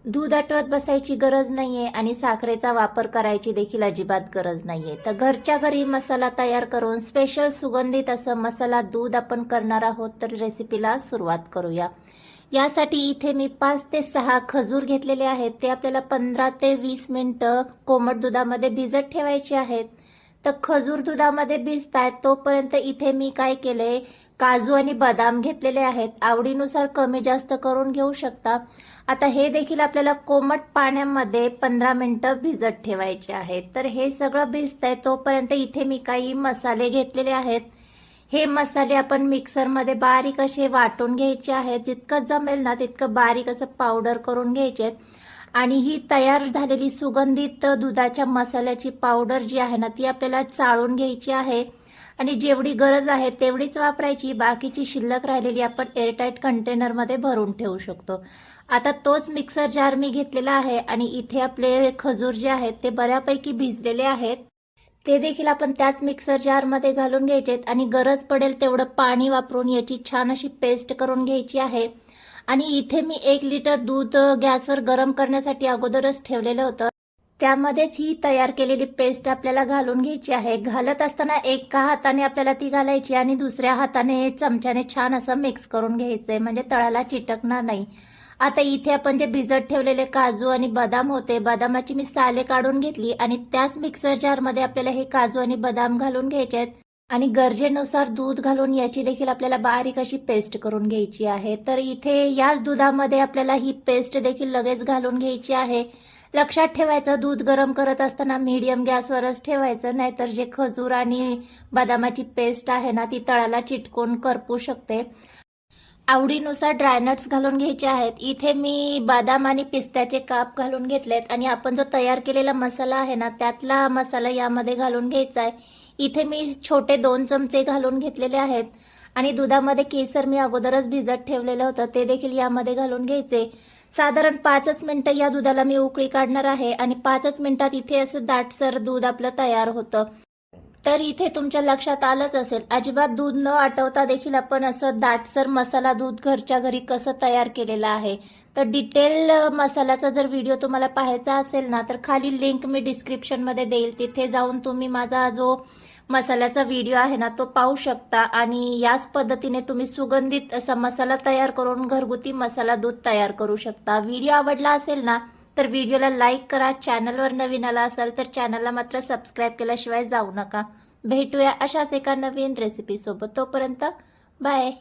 दूध आटवत बसायची गरज नाहीये आणि साखरेचा वापर करायची देखील अजिबात गरज नाहीये। तर घरच्या घरी मसाला तयार करून स्पेशल सुगंधित असं मसाला दूध आपण करणार आहोत। तर रेसिपीला सुरुवात करूया। यासाठी इथे मी 5 ते 6 खजूर घेतलेले आहेत। ते आपल्याला 15 ते 20 मिनिटं कोमट दुधामध्ये भिजत ठेवायचे आहेत। तर खजूर दुधामध्ये भिजतायत तोपर्यंत इथे मी काय केले, काजू आणि बदाम घेतलेले आहेत। आवडीनुसार कमी जास्त करून घेऊ शकता। आता हे देखील आपल्याला कोमट पाण्यामध्ये 15 मिनिटं भिजत ठेवायचे आहेत। तर हे सगळं भिजतंय तोपर्यंत इथे मी काही मसाले घेतलेले आहेत। हे मसाले आपण मिक्सरमध्ये बारीक असे वाटून घ्यायचे आहेत। जितकं जमेल ना तितकं बारीक असं पावडर करून घ्यायचे। आणि ही तयार झालेली सुगंधित दुधाच्या मसाल्याची पावडर जी आहे ना ती आपल्याला चाळून घ्यायची आहे आणि जेवढी गरज आहे तेवढीच वापरायची। बाकीची शिल्लक राहिलेली आपण एअरटाईट कंटेनरमध्ये भरून ठेवू शकतो। आता तोच मिक्सर जार मी घेतलेला आहे आणि इथे आपले खजूर जे आहेत ते बऱ्यापैकी भिजलेले आहेत। ते देखील आपण त्याच मिक्सर जारमध्ये घालून घ्यायचेत आणि गरज पडेल तेवढं पाणी वापरून याची छान अशी पेस्ट करून घ्यायची आहे। आणि इथे मी 1 लिटर दूध गॅसवर गरम करण्यासाठी अगोदरच ठेवलेलं होतं। त्यामध्येच ही तयार केलेली पेस्ट आपल्याला घालून घ्यायची आहे। घालत असताना एका हाताने आपल्याला ती घालायची आणि दुसऱ्या हाताने चमच्याने छान असं मिक्स करून घ्यायचंय, म्हणजे तळाला चिटकणार नाही। आता इथे आपण जे भिजत ठेवलेले काजू आणि बदाम होते, बदामाची मी साले काढून घेतली आणि त्याच मिक्सर जारमध्ये आपल्याला हे काजू आणि बदाम घालून घ्यायचे आहेत आणि गरजेनुसार दूध घालून याची देखील आपल्याला बारीक अशी पेस्ट करून घ्यायची आहे। तर इथे याच दुधामध्ये आपल्याला ही पेस्ट देखील लगेच घालून घ्यायची आहे। लक्षात ठेवायचं, दूध गरम करत असताना मीडियम गॅसवरच ठेवायचं, नाहीतर जे खजूर आणि बदामाची पेस्ट आहे ना ती तळाला चिटकून करपू शकते। आवडीनुसार ड्रायनट्स घालून घ्यायचे आहेत। इथे मी बदाम आणि पिस्त्याचे काप घालून घेतलेत आणि आपण जो तयार केलेला मसाला आहे ना त्यातला मसाला यामध्ये घालून घ्यायचा आहे। इथे मी छोटे 2 चमचे घालून घेतलेले आहेत आणि दुधामध्ये केसर मी अगोदरच भिजत ठेवलेलं होतं ते देखील यामध्ये घालून घ्यायचे। साधारण 5च मिनिटं या दुधाला मी उकळी काढणार आहे आणि 5च मिनिटात इथे असं दाटसर दूध आपलं तयार होतं। तर इथे तुमच्या लक्षात आलंच असेल, अजिबात दूध न आटवता देखील आपण असं दाटसर मसाला दूध घरच्या घरी कसं तयार केलेलं आहे। तर डिटेल मसाल्याचा जर व्हिडिओ तुम्हाला पाहायचा असेल ना तर खाली लिंक मी डिस्क्रिप्शनमध्ये देईल, तिथे जाऊन तुम्ही माझा जो मसाल्याचा व्हिडिओ आहे ना तो पाहू शकता आणि याच पद्धतीने तुम्ही सुगंधित असा मसाला तयार करून घरगुती मसाला दूध तयार करू शकता। व्हिडिओ आवडला असेल ना तर व्हिडिओला लाईक करा। चॅनलवर नवीन आला असाल तर चॅनलला मात्र सबस्क्राईब केल्याशिवाय जाऊ नका। भेटूया अशाच एका नवीन रेसिपी सोबत, तोपर्यंत बाय।